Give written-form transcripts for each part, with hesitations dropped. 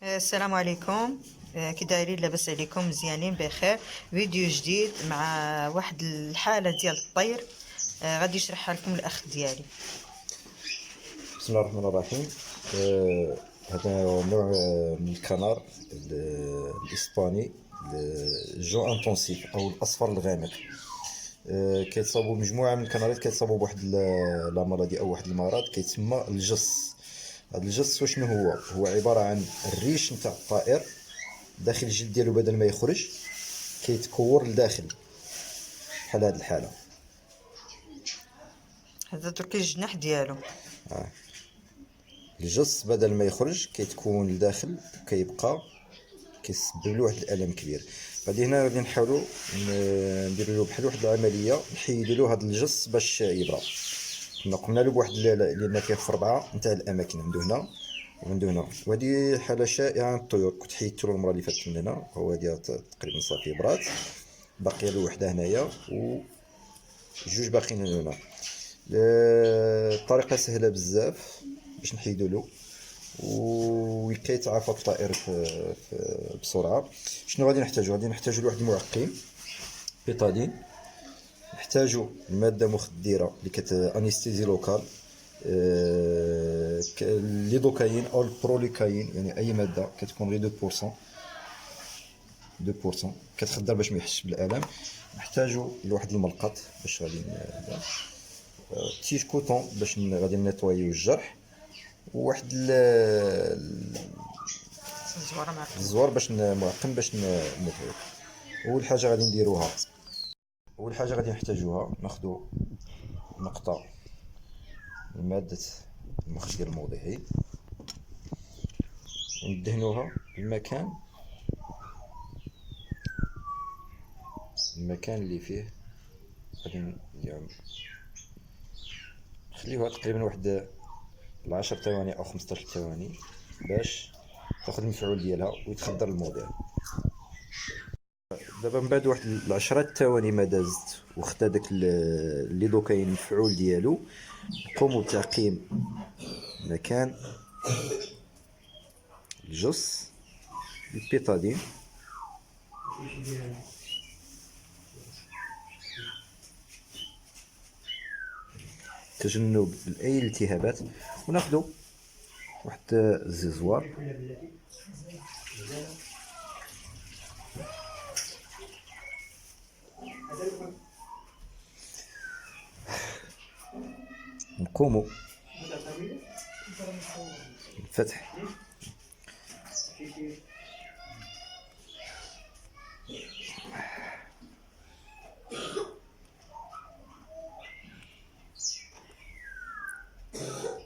السلام عليكم. كي دايرين؟ لاباس عليكم؟ مزيانين بخير. فيديو جديد مع واحد الحالة ديال الطير. غادي يشرحها لكم الاخ ديالي. بسم الله الرحمن الرحيم. هذا نوع من الكنار الإسباني، الجو انتونسيف أو الأصفر الغامق. كيتصابوا مجموعة من الكناريات، كيتصابوا بواحد لا مرضي أو واحد المرض كيتسمى الجص. هذا الجص وشنو هو عبارة عن الريش نتاع الطائر داخل الجلد ديالو، بدل ما يخرج كيتكور لداخل بحال هاد الحالة. هذا درك الجناح ديالو. الجص بدل ما يخرج كيتكون لداخل وكيبقى كيسبب له واحد الالم كبير. غادي هنا غادي نحاولوا نديروا له بحال واحد العمليه، نحيدوا له هذا الجص باش يبرى. كنا قمنا له بواحد لان كاين في 4 نتاع الاماكن، عنده هنا وعنده هنا. وهذه حاله شائعه عند الطيور، كنت حيدت له المره اللي فاتت من هنا، هو هذه تقريبا صافي برات. باقيه له وحده هنايا وجوج باقيين هنا. الطريقه سهله بزاف باش نحيدوا له وكيتعافى الطائر بسرعه. شنو غادي نحتاجو؟ غادي نحتاجو لواحد المعقم بيتادين، نحتاجو الماده مخدره اللي انستيزي لوكال، ليدوكاين او البروليكاين، يعني اي ماده كتكون غير 2% 2% كتخدر باش ما يحسش بالالم. نحتاجو لواحد الملقط باش غادي تيش كوطون باش غادي نيطوايو الجرح، وواحد الزواره معكم. الزوار باش معقم باش نفعل. اول حاجه غادي نديروها، اول حاجه غادي نحتاجوها، ناخذ نقطه من ماده المخدر الموضعي وندهنوها المكان اللي فيه. غادي يعني نخليوها تقريبا واحد 10 ثواني او 15 ثواني باش تاخذ المفعول ديالها ويتخدر الموضع. دابا من بعد واحد 10 ثواني ما دازت وخدا داك اللي دو كاين المفعول ديالو، نقوموا بتعقيم مكان الجص بالبيتادين تجنب اي التهابات. وناخذ واحد الزيزوار نقوموا بالفتح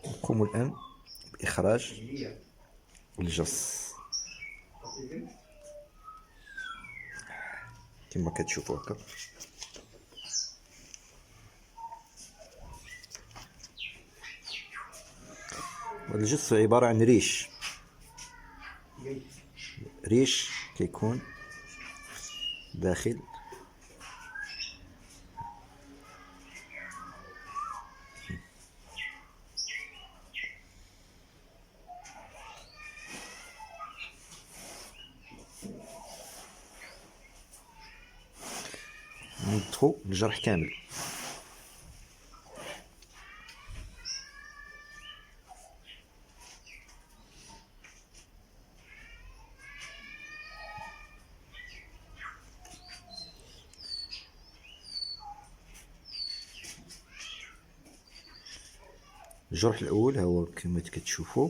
نقوموا الان باخراج الجص كما كتشوفوا هكا. الجص عبارة عن ريش كيكون داخل ندخل الجرح كامل. الجرح الاول ها هو كما كتشوفوا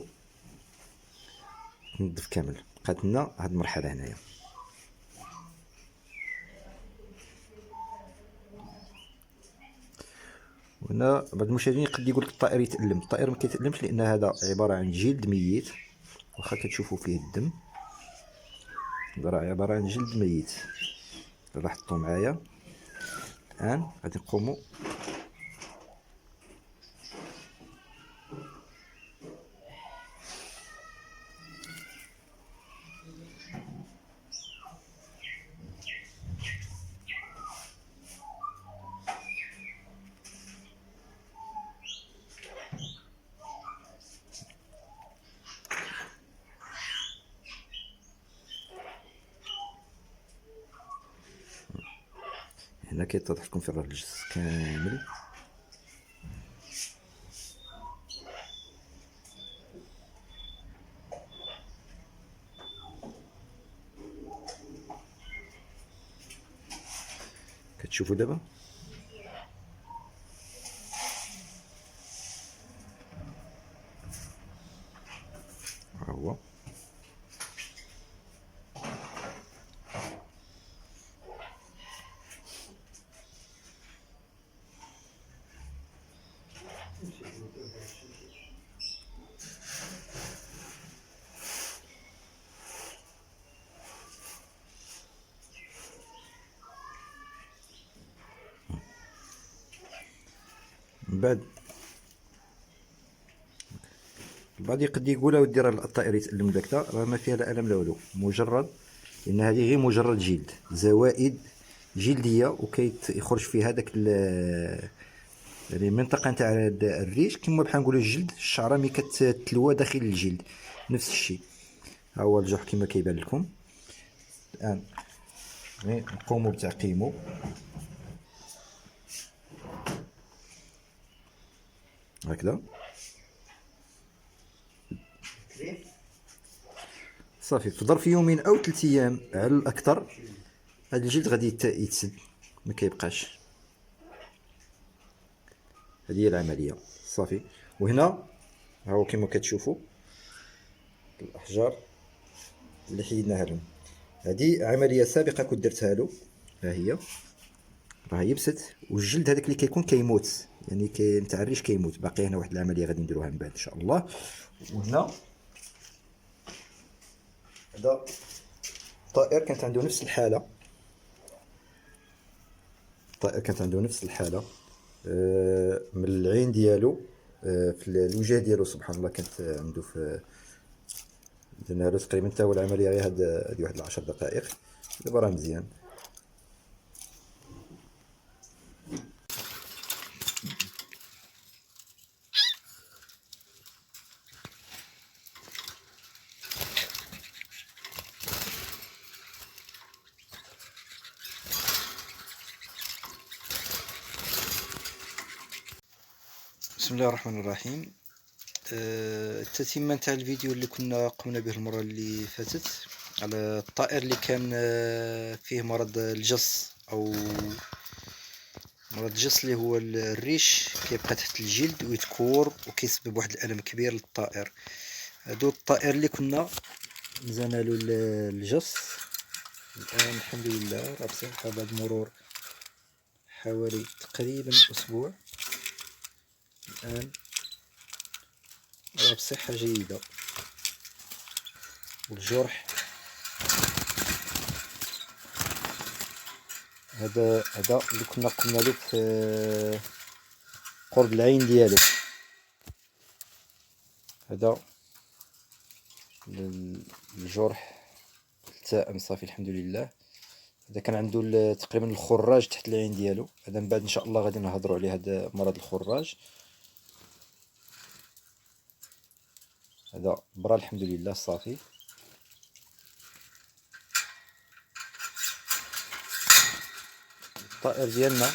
نظف كامل. بقات لنا هاد المرحله هنايا. وهنا بعض المشاهدين قد يقول لك الطائر يتألم. الطائر ما كيتألمش لان هذا عباره عن جلد ميت، واخا كتشوفوا فيه الدم، راه عباره عن جلد ميت. لاحظتوا معايا الان غادي نقوموا هنا كيتضح لكم في الجسم كامل. كتشوفوا دابا ها هو. من بعد البعض يقد يقول اودي راه الطائر يتألم داكتا، راه ما فيها لا ألم لا والو، مجرد لأن هذه غير مجرد جلد، زوائد جلدية وكيخرج فيها داك يعني المنطقة نتاع الريش كما بحال نقولو الجلد، الشعرة ملي كتلوى داخل الجلد نفس الشيء. ها هو الجرح كما كيبان لكم. الآن نقومو بتعقيمو. هكذا صافي، في ظرف يومين او 3 ايام على الاكثر هذا الجلد غادي يتسد، ما كيبقاش. هذه هي العمليه صافي. وهنا ها هو كما كتشوفوا الاحجار اللي حيدناها لهم، هذه عمليه سابقه كنت درتها له. ها هي راه يبست، والجلد هذاك اللي كيكون كيموت، يعني نتاع الريش كيموت. باقي هنا واحد العمليه غادي نديروها من بعد ان شاء الله. وهنا هذا الطائر كانت عنده نفس الحاله، الطائر كانت عنده نفس الحاله من العين ديالو في الوجه ديالو سبحان الله كانت عنده في درنا له تقريبا حتى هو العمليه غير هادي واحد 10 دقائق. دابا راه مزيان. بسم الله الرحمن الرحيم. التتمة تاع الفيديو اللي كنا قمنا به المرة اللي فاتت على الطائر اللي كان فيه مرض الجص او مرض الجص اللي هو الريش كيبقى تحت الجلد ويتكور وكيسبب واحد الالم كبير للطائر. هادو الطائر اللي كنا مزانا له الجص الان الحمد لله راه بصحة بعد مرور حوالي تقريبا اسبوع. الان راه بصحة جيدة، والجرح هذا اللي كنا قمنا له في قرب العين ديالو. هذا الجرح التائم صافي الحمد لله. هذا كان عنده تقريبا الخراج تحت العين ديالو. هذا من بعد ان شاء الله غادي نهضروا عليه، هذا مرض الخراج. هذا برا الحمد لله صافي. الطائر ديالنا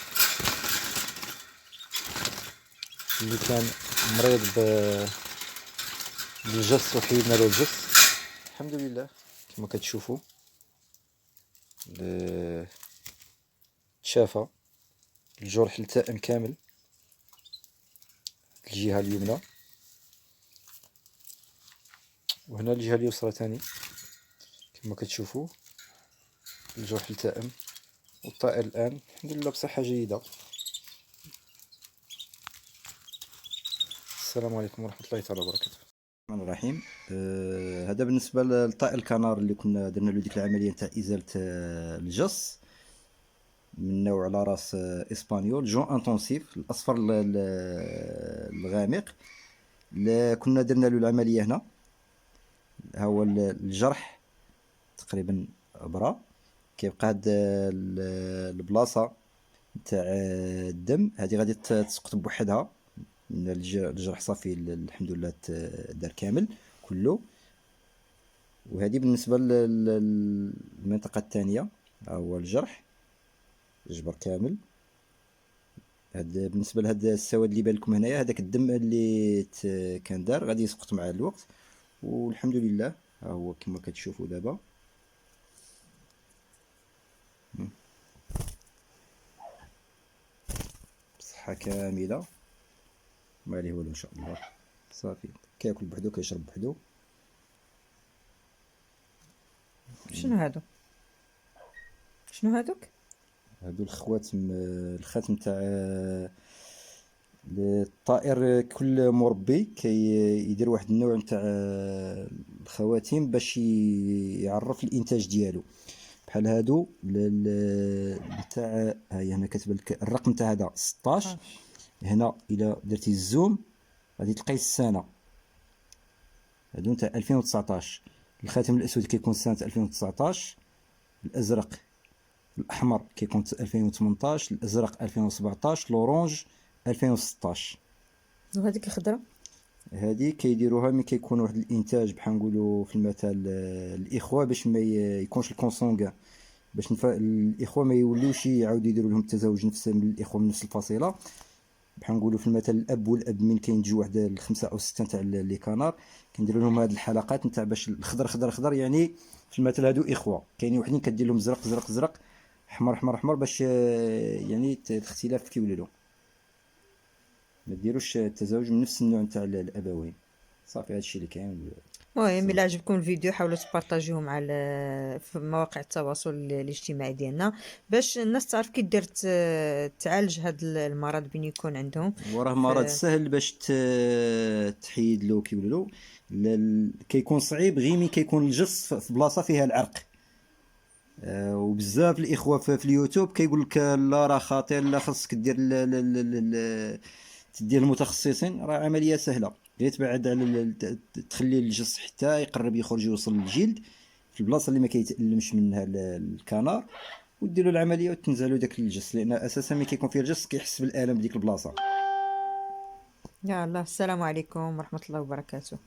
اللي كان مريض بالجص وحيدنا له الجص الحمد لله كما كتشوفوا تشافى. الجرح التائم كامل الجهة اليمنى، وهنا الجهة اليسرى ثاني كما كتشوفوا الجرح التائم. والطائر الآن الحمد لله بصحة جيدة. السلام عليكم ورحمة الله تعالى وبركاته. الرحمن الرحيم. هذا بالنسبة للطائر الكنار اللي كنا درنا له ديك العملية نتاع إزالة الجص من نوع على راس اسبانيول جون انتونسيف الاصفر الغامق. كنا درنا له العملية هنا. ها هو الجرح تقريبا برا، كيبقى هاد البلاصة نتاع الدم هذه غادي تسقط بوحدها. الجرح صافي الحمد لله دار كامل كله. وهذه بالنسبة للمنطقة الثانية، ها هو الجرح جبر كامل. هاد بالنسبه لهاد السواد اللي بان لكم هنايا، هذاك الدم اللي كان دار غادي يسقط مع الوقت، والحمد لله ها هو كما كتشوفوا دابا. بصحه كامله، ما عليه والو ان شاء الله. صافي كياكل بوحدو كيشرب بوحدو. شنو هادو؟ شنو هادوك؟ هادو الخاتم تاع الطائر. كل مربي يدير واحد النوع نتاع الخواتيم باش يعرف الانتاج ديالو. بحال هادو نتاع هاي هنا كاتب لك الرقم تاع هذا 16. هنا الا درتي الزوم غادي تلقاي السنه. هادو نتاع 2019. الخاتم الاسود كيكون سنه 2019، الازرق الاحمر كيكون 2018، الازرق 2017، الاورانج 2016. وهذيك الخضره؟ هذه كيديروها ملي كيكون واحد الانتاج بحال نقولوا في المثال الاخوه، باش ما يكونش الكونسونغ، باش الاخوه ما يوليوش يعاودوا يديروا لهم التزاوج نفس من الاخوه من نفس الفصيله. بحال نقولوا في المثل الاب والاب من كينتجوا واحد الخمسه او سته تاع لي كانار، كنديروا لهم هاد الحلقات نتاع باش الخضر خضر خضر، يعني في المثل هادو اخوه. كاينين وحدين كدير لهم زرق زرق زرق، احمر احمر احمر، باش يعني الاختلاف كيولي ما ديروش التزاوج من نفس النوع نتاع الابوين. صافي هادشي اللي كاين. المهم الا عجبكم الفيديو حاولوا تبارطاجيوه مع في مواقع التواصل الاجتماعي ديالنا، باش الناس تعرف كي دير تعالج هاد المرض بين يكون عندهم. وراه مرض سهل باش تحيد له كيقولوا له. كيكون صعيب غير ملي كيكون الجص في بلاصه فيها العرق. وبزاف الاخوه في اليوتيوب كيقول لك لا راه خطير، لا خاصك دير تدير المتخصصين. راه عمليه سهله، غير تبعد على تخلي الجص حتى يقرب يخرج يوصل للجلد في البلاصه اللي ما كيتألمش منها الكنار، وديروا العمليه وتنزلوا داك الجص، لان اساسا ملي كيكون فيه الجص كيحس بالالم بديك البلاصه. يا الله، السلام عليكم ورحمه الله وبركاته.